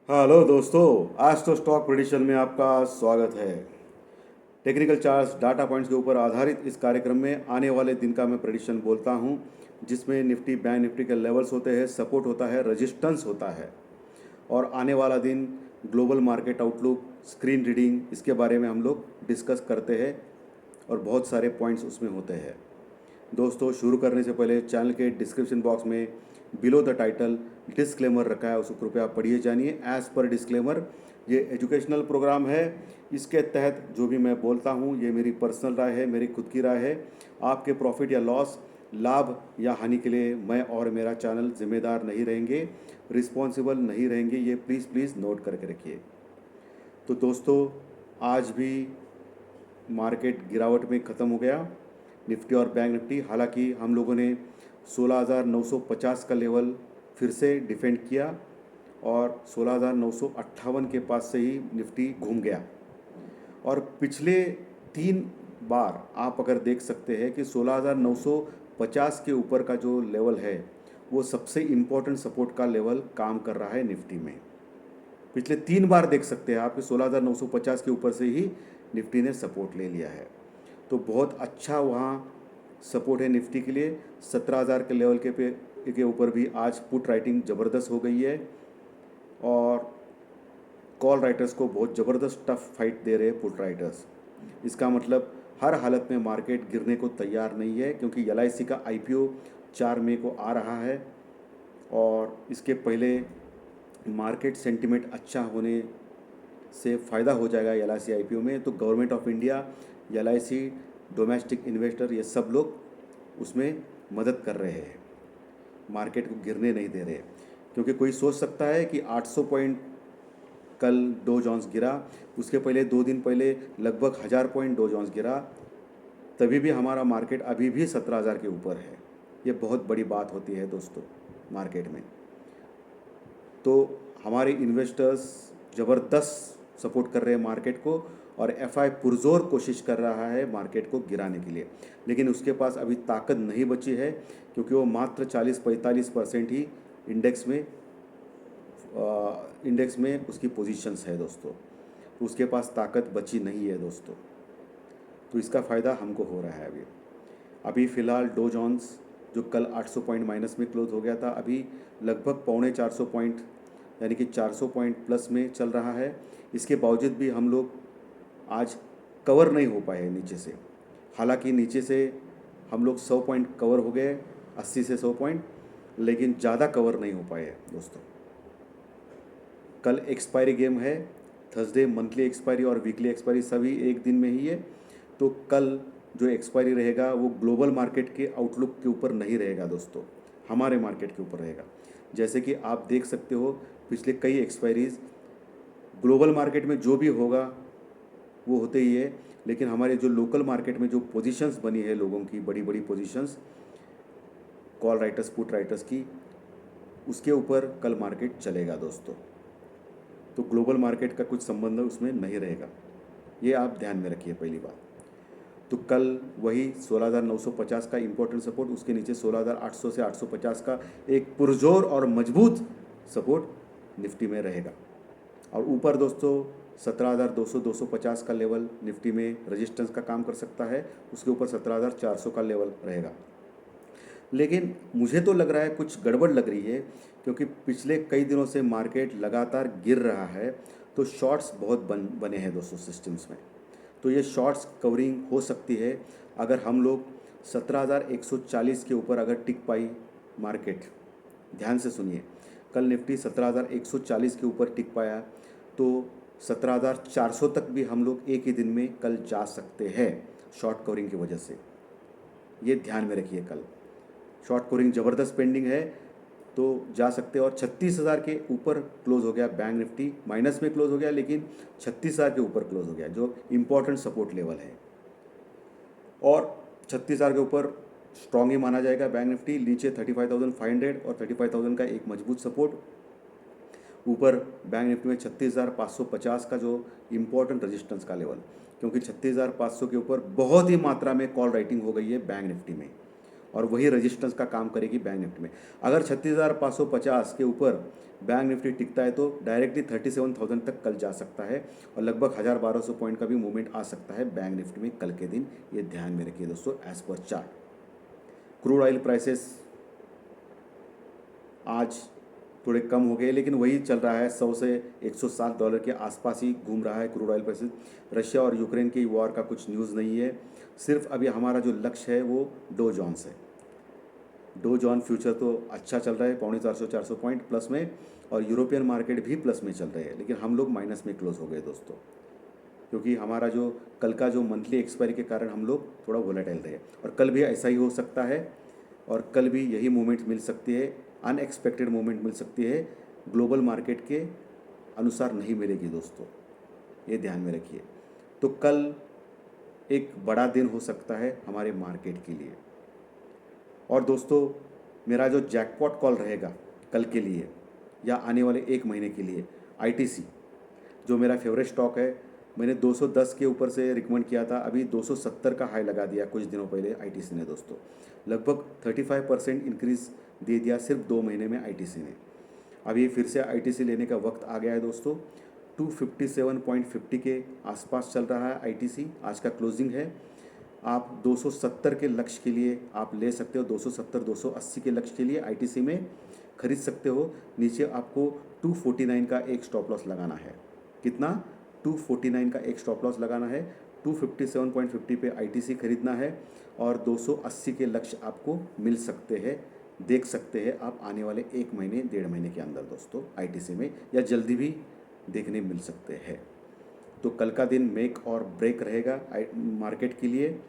Hello दोस्तों। आज तो स्टॉक प्रेडिक्शन में आपका स्वागत है। टेक्निकल चार्ट्स डाटा पॉइंट्स के ऊपर आधारित इस कार्यक्रम में आने वाले दिन का मैं प्रेडिक्शन बोलता हूं, जिसमें निफ्टी बैंक निफ्टी के लेवल्स होते हैं, सपोर्ट होता है, रेजिस्टेंस होता है और आने वाला दिन global market outlook, screen reading, इसके बारे में हम लोग डिस्कस करते हैं और बहुत सारे पॉइंट्स उसमें होते हैं। दोस्तों, शुरू करने से पहले चैनल के डिस्क्रिप्शन बॉक्स में बिलो द टाइटल डिस्क्लेमर रखा है, उसको कृपया पढ़िए जानिए। एज़ पर डिस्क्लेमर, ये एजुकेशनल प्रोग्राम है। इसके तहत जो भी मैं बोलता हूँ ये मेरी पर्सनल राय है, मेरी खुद की राय है। आपके प्रॉफिट या लॉस, लाभ या हानि के लिए मैं और मेरा चैनल जिम्मेदार नहीं रहेंगे, रिस्पॉन्सिबल नहीं रहेंगे। ये प्लीज़ प्लीज़ नोट करके रखिए। तो दोस्तों, आज भी मार्केट गिरावट में ख़त्म हो गया, निफ्टी और बैंक निफ्टी। हालांकि हम लोगों ने 16,950 का लेवल फिर से डिफेंड किया और 16,958 के पास से ही निफ्टी घूम गया। और पिछले 3 बार आप अगर देख सकते हैं कि 16,950 के ऊपर का जो लेवल है वो सबसे इम्पोर्टेंट सपोर्ट का लेवल काम कर रहा है निफ्टी में। पिछले 3 बार देख सकते हैं आप कि 16,950 के ऊपर से ही निफ्टी ने सपोर्ट ले लिया है। तो बहुत अच्छा वहाँ सपोर्ट है निफ्टी के लिए। 17,000 के लेवल के ऊपर भी आज पुट राइटिंग ज़बरदस्त हो गई है और कॉल राइटर्स को बहुत ज़बरदस्त टफ फाइट दे रहे हैं पुट राइटर्स। इसका मतलब हर हालत में मार्केट गिरने को तैयार नहीं है, क्योंकि LIC का IPO 4 मई को आ रहा है और इसके पहले मार्केट सेंटिमेंट अच्छा होने से फ़ायदा हो जाएगा LIC IPO में। तो government of India, LIC, domestic investor, ये सब लोग उसमें मदद कर रहे हैं, मार्केट को गिरने नहीं दे रहे। क्योंकि कोई सोच सकता है कि 800 पॉइंट कल डो जोन्स गिरा, उसके पहले 2 दिन पहले लगभग 1000 पॉइंट डो जोन्स गिरा, तभी भी हमारा मार्केट अभी भी 17,000 के ऊपर है। ये बहुत बड़ी बात होती है दोस्तों मार्केट में। तो हमारे इन्वेस्टर्स ज़बरदस्त सपोर्ट कर रहे हैं मार्केट को और FI पुरजोर कोशिश कर रहा है मार्केट को गिराने के लिए, लेकिन उसके पास अभी ताकत नहीं बची है, क्योंकि वो मात्र 40-45% ही इंडेक्स में उसकी पोजीशंस है दोस्तों। तो उसके पास ताकत बची नहीं है दोस्तों। तो इसका फ़ायदा हमको हो रहा है अभी फ़िलहाल डो जोन्स जो कल 800 पॉइंट माइनस में क्लोज हो गया था, अभी लगभग 450 पॉइंट यानी कि 400 पॉइंट प्लस में चल रहा है। इसके बावजूद भी हम लोग आज कवर नहीं हो पाए नीचे से। हालांकि नीचे से हम लोग 100 पॉइंट कवर हो गए, 80 से 100 पॉइंट, लेकिन ज़्यादा कवर नहीं हो पाए दोस्तों। कल एक्सपायरी गेम है, थर्सडे मंथली एक्सपायरी और वीकली एक्सपायरी सभी एक दिन में ही है। तो कल जो एक्सपायरी रहेगा वो ग्लोबल मार्केट के आउटलुक के ऊपर नहीं रहेगा दोस्तों, हमारे मार्केट के ऊपर रहेगा। जैसे कि आप देख सकते हो पिछले कई एक्सपायरीज ग्लोबल मार्केट में जो भी होगा वो होते ही है, लेकिन हमारे जो लोकल मार्केट में जो पोजीशंस बनी है लोगों की, बड़ी बड़ी positions call writers put writers की, उसके ऊपर कल मार्केट चलेगा दोस्तों। तो ग्लोबल मार्केट का कुछ संबंध उसमें नहीं रहेगा, ये आप ध्यान में रखिए पहली बात। तो कल वही 16,950 का इम्पोर्टेंट सपोर्ट, उसके नीचे 16,800 से 850 का एक पुरजोर और मजबूत सपोर्ट निफ्टी में रहेगा। और ऊपर दोस्तों 17,200 250 का लेवल निफ्टी में रेजिस्टेंस का काम कर सकता है, उसके ऊपर 17,400 का लेवल रहेगा। लेकिन मुझे तो लग रहा है कुछ गड़बड़ लग रही है, क्योंकि पिछले कई दिनों से मार्केट लगातार गिर रहा है। तो शॉर्ट्स बहुत बने हैं दोस्तों सिस्टम्स में। तो ये शॉर्ट्स कवरिंग हो सकती है अगर हम लोग 17,140 के ऊपर अगर टिक पाई मार्केट। ध्यान से सुनिए, कल निफ्टी 17,140 के ऊपर टिक पाया तो 17,400 तक भी हम लोग एक ही दिन में कल जा सकते हैं शॉर्ट कवरिंग की वजह से। ये ध्यान में रखिए, कल शॉर्ट कवरिंग ज़बरदस्त पेंडिंग है तो जा सकते हैं। और 36,000 के ऊपर क्लोज हो गया बैंक निफ्टी, माइनस में क्लोज हो गया लेकिन 36,000 के ऊपर क्लोज हो गया, जो इम्पोर्टेंट सपोर्ट लेवल है। और 36,000 के ऊपर स्ट्रॉन्ग ही माना जाएगा बैंक निफ्टी। नीचे 35,500 और 35,000 का एक मजबूत सपोर्ट, ऊपर बैंक निफ्टी में 36,550 का जो इम्पोर्टेंट रेजिस्टेंस का लेवल, क्योंकि 36,500 के ऊपर बहुत ही मात्रा में कॉल राइटिंग हो गई है बैंक निफ्टी में। और वही रेजिस्टेंस का काम करेगी बैंक निफ्टी में। अगर 36,550 के ऊपर बैंक निफ्टी टिकता है तो डायरेक्टली 37,000 तक कल जा सकता है और लगभग 1,000-1,200 पॉइंट का भी मूवमेंट आ सकता है बैंक निफ्टी में कल के दिन। ये ध्यान में रखिए दोस्तों as per chart. Crude oil prices आज थोड़े कम हो गए लेकिन वही चल रहा है, 100 से $107 के आसपास ही घूम रहा है क्रूड ऑयल प्राइसेस। रशिया और यूक्रेन की वॉर का कुछ न्यूज़ नहीं है, सिर्फ अभी हमारा जो लक्ष्य है वो डो जोन्स है। डो जॉन फ्यूचर तो अच्छा चल रहा है 450-400 पॉइंट प्लस में, और यूरोपियन मार्केट भी प्लस में चल रहे हैं, लेकिन हम लोग माइनस में क्लोज हो गए दोस्तों, क्योंकि हमारा जो कल का जो मंथली एक्सपायरी के कारण हम लोग थोड़ा वोलेटाइल रहे, और कल भी ऐसा ही हो सकता है, और कल भी यही मूवमेंट मिल सकती है, अनएक्सपेक्टेड मूवमेंट मिल सकती है, ग्लोबल मार्केट के अनुसार नहीं मिलेगी दोस्तों, ये ध्यान में रखिए। तो कल एक बड़ा दिन हो सकता है हमारे मार्केट के लिए। और दोस्तों मेरा जो जैकपॉट कॉल रहेगा कल के लिए या आने वाले एक महीने के लिए, आईटीसी जो मेरा फेवरेट स्टॉक है, मैंने 210 के ऊपर से रिकमेंड किया था, अभी 270 का हाई लगा दिया कुछ दिनों पहले आईटीसी ने दोस्तों, लगभग 35% इंक्रीज़ दे दिया सिर्फ 2 महीने में आईटीसी ने। अभी फिर से आईटीसी लेने का वक्त आ गया है दोस्तों। 257.50 के आसपास चल रहा है आईटीसी, आज का क्लोजिंग है। आप 270 के लक्ष्य के लिए आप ले सकते हो, 270-280 के लक्ष्य के लिए आईटीसी में खरीद सकते हो। नीचे आपको 249 का एक स्टॉप लॉस लगाना है। कितना? 249 का एक स्टॉप लॉस लगाना है। 257.50 पे आईटीसी खरीदना है और 280 के लक्ष्य आपको मिल सकते हैं, देख सकते हैं आप आने वाले एक महीने 1.5 महीने के अंदर दोस्तों आईटीसी में, या जल्दी भी देखने मिल सकते हैं। तो कल का दिन मेक और ब्रेक रहेगा मार्केट के लिए।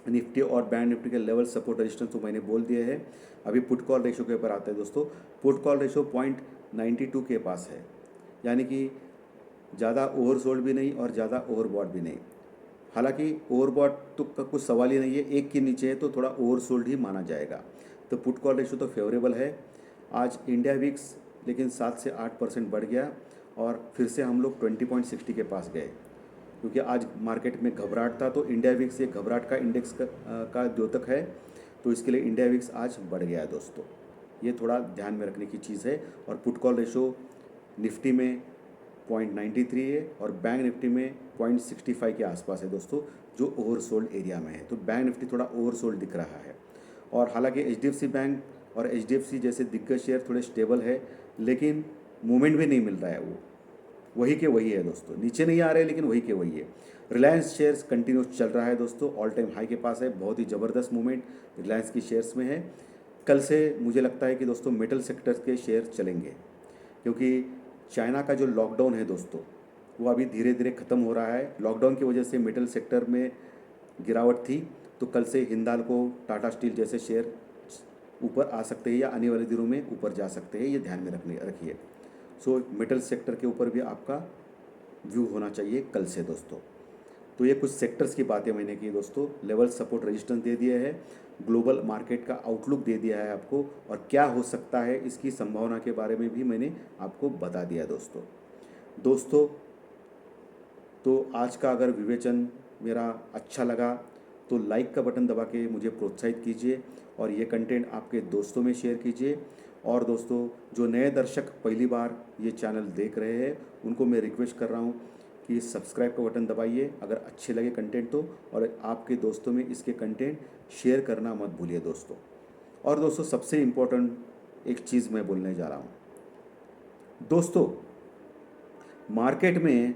निफ्टी और बैंक निफ्टी के लेवल सपोर्ट रेजिस्टेंस तो मैंने बोल दिए हैं। अभी पुट कॉल रेशो के ऊपर आता है दोस्तों। पुट कॉल रेशो 0.92 के पास है, यानी कि ज़्यादा ओवरसोल्ड भी नहीं और ज़्यादा ओवरबॉट भी नहीं। हालांकि ओवरबॉट तो का कुछ सवाल ही नहीं है, एक के नीचे है तो थोड़ा ओवरसोल्ड ही माना जाएगा। तो पुट कॉल रेशो तो फेवरेबल है। आज इंडिया विक्स लेकिन 7 से 8% बढ़ गया और फिर से हम लोग 20.60 के पास गए, क्योंकि आज मार्केट में घबराहट था। तो इंडिया विक्स ये घबराहट का इंडेक्स का द्योतक है, तो इसके लिए इंडिया विक्स आज बढ़ गया है दोस्तों। ये थोड़ा ध्यान में रखने की चीज़ है। और पुट कॉल रेशो निफ्टी में 0.93 है और बैंक निफ्टी में 0.65 के आसपास है दोस्तों, जो ओवरसोल्ड एरिया में है। तो बैंक निफ्टी थोड़ा ओवरसोल्ड दिख रहा है। और हालांकि एचडीएफसी बैंक और एचडीएफसी जैसे दिग्गज शेयर थोड़े स्टेबल है, लेकिन मूवमेंट भी नहीं मिल रहा है, वो वही के वही है दोस्तों, नीचे नहीं आ रहे लेकिन वही के वही है। रिलायंस शेयर्स कंटिन्यूस चल रहा है दोस्तों, ऑल टाइम हाई के पास है, बहुत ही ज़बरदस्त मूवमेंट रिलायंस की शेयर्स में है। कल से मुझे लगता है कि दोस्तों मेटल सेक्टर के शेयर चलेंगे, क्योंकि चाइना का जो लॉकडाउन है दोस्तों वो अभी धीरे धीरे ख़त्म हो रहा है। लॉकडाउन की वजह से मेटल सेक्टर में गिरावट थी, तो कल से हिंदाल्को, टाटा स्टील जैसे शेयर ऊपर आ सकते हैं या आने वाले दिनों में ऊपर जा सकते हैं, ये ध्यान में रखिए। सो मेटल सेक्टर के ऊपर भी आपका व्यू होना चाहिए कल से दोस्तों। तो ये कुछ सेक्टर्स की बातें मैंने की दोस्तों। लेवल सपोर्ट रेजिस्टेंस दे दिया है, ग्लोबल मार्केट का आउटलुक दे दिया है आपको, और क्या हो सकता है इसकी संभावना के बारे में भी मैंने आपको बता दिया दोस्तों। तो आज का अगर विवेचन मेरा अच्छा लगा तो लाइक का बटन दबा के मुझे प्रोत्साहित कीजिए और ये कंटेंट आपके दोस्तों में शेयर कीजिए। और दोस्तों जो नए दर्शक पहली बार ये चैनल देख रहे हैं उनको मैं रिक्वेस्ट कर रहा हूँ कि सब्सक्राइब का बटन दबाइए अगर अच्छे लगे कंटेंट तो, और आपके दोस्तों में इसके कंटेंट शेयर करना मत भूलिए दोस्तों। और दोस्तों सबसे इम्पोर्टेंट एक चीज़ मैं बोलने जा रहा हूँ दोस्तों, मार्केट में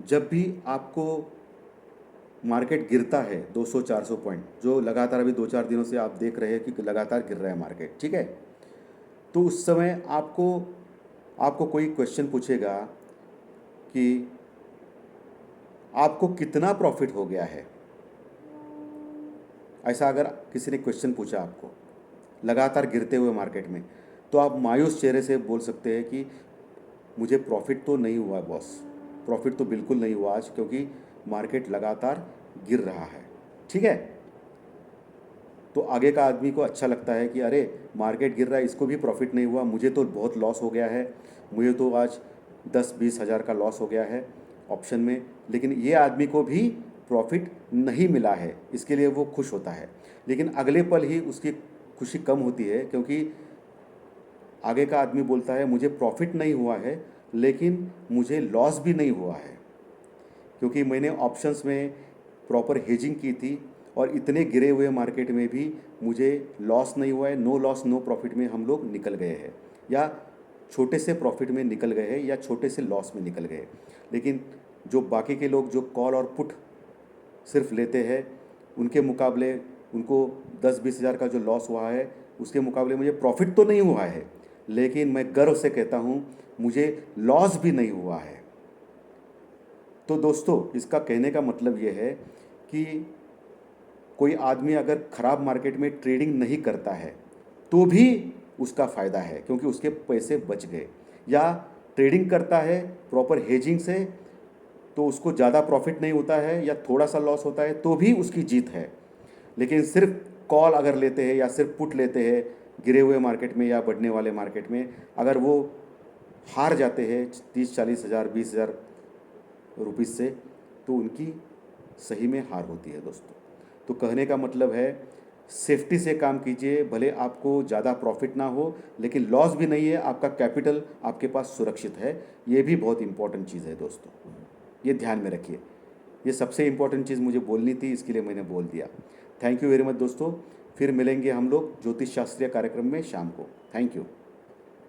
जब भी आपको मार्केट गिरता है 200-400 पॉइंट, जो लगातार अभी 2-4 दिनों से आप देख रहे हैं कि लगातार गिर रहा है मार्केट, ठीक है, तो उस समय आपको कोई क्वेश्चन पूछेगा कि आपको कितना प्रॉफिट हो गया है। ऐसा अगर किसी ने क्वेश्चन पूछा आपको लगातार गिरते हुए मार्केट में, तो आप मायूस चेहरे से बोल सकते हैं कि मुझे प्रॉफिट तो नहीं हुआ बॉस, प्रॉफिट तो बिल्कुल नहीं हुआ आज, क्योंकि मार्केट लगातार गिर रहा है, ठीक है। तो आगे का आदमी को अच्छा लगता है कि अरे मार्केट गिर रहा है, इसको भी प्रॉफिट नहीं हुआ, मुझे तो बहुत लॉस हो गया है, मुझे तो आज 10-20 हज़ार का लॉस हो गया है ऑप्शन में। लेकिन ये आदमी को भी प्रॉफिट नहीं मिला है, इसके लिए वो खुश होता है, लेकिन अगले पल ही उसकी खुशी कम होती है, क्योंकि आगे का आदमी बोलता है मुझे प्रॉफिट नहीं हुआ है लेकिन मुझे लॉस भी नहीं हुआ है, क्योंकि मैंने ऑप्शंस में प्रॉपर हेजिंग की थी और इतने गिरे हुए मार्केट में भी मुझे लॉस नहीं हुआ है। नो लॉस नो प्रॉफिट में हम लोग निकल गए हैं, या छोटे से प्रॉफिट में निकल गए हैं, या छोटे से लॉस में निकल गए। लेकिन जो बाकी के लोग जो कॉल और पुट सिर्फ लेते हैं, उनके मुकाबले उनको 10-20 हज़ार का जो लॉस हुआ है, उसके मुकाबले मुझे प्रॉफिट तो नहीं हुआ है, लेकिन मैं गर्व से कहता हूँ मुझे लॉस भी नहीं हुआ है। तो दोस्तों, इसका कहने का मतलब ये है कि कोई आदमी अगर ख़राब मार्केट में ट्रेडिंग नहीं करता है तो भी उसका फ़ायदा है, क्योंकि उसके पैसे बच गए। या ट्रेडिंग करता है प्रॉपर हेजिंग से तो उसको ज़्यादा प्रॉफिट नहीं होता है या थोड़ा सा लॉस होता है तो भी उसकी जीत है। लेकिन सिर्फ कॉल अगर लेते हैं या सिर्फ पुट लेते हैं गिरे हुए मार्केट में या बढ़ने वाले मार्केट में, अगर वो हार जाते हैं 30-40 हज़ार 20 हज़ार रुपीज़ से, तो उनकी सही में हार होती है दोस्तों। तो कहने का मतलब है सेफ्टी से काम कीजिए, भले आपको ज़्यादा प्रॉफिट ना हो लेकिन लॉस भी नहीं है, आपका कैपिटल आपके पास सुरक्षित है। ये भी बहुत इंपॉर्टेंट चीज़ है दोस्तों, ये ध्यान में रखिए। ये सबसे इम्पॉर्टेंट चीज़ मुझे बोलनी थी, इसके लिए मैंने बोल दिया। थैंक यू वेरी मच दोस्तों। फिर मिलेंगे हम लोग ज्योतिष शास्त्रीय कार्यक्रम में शाम को। Thank you.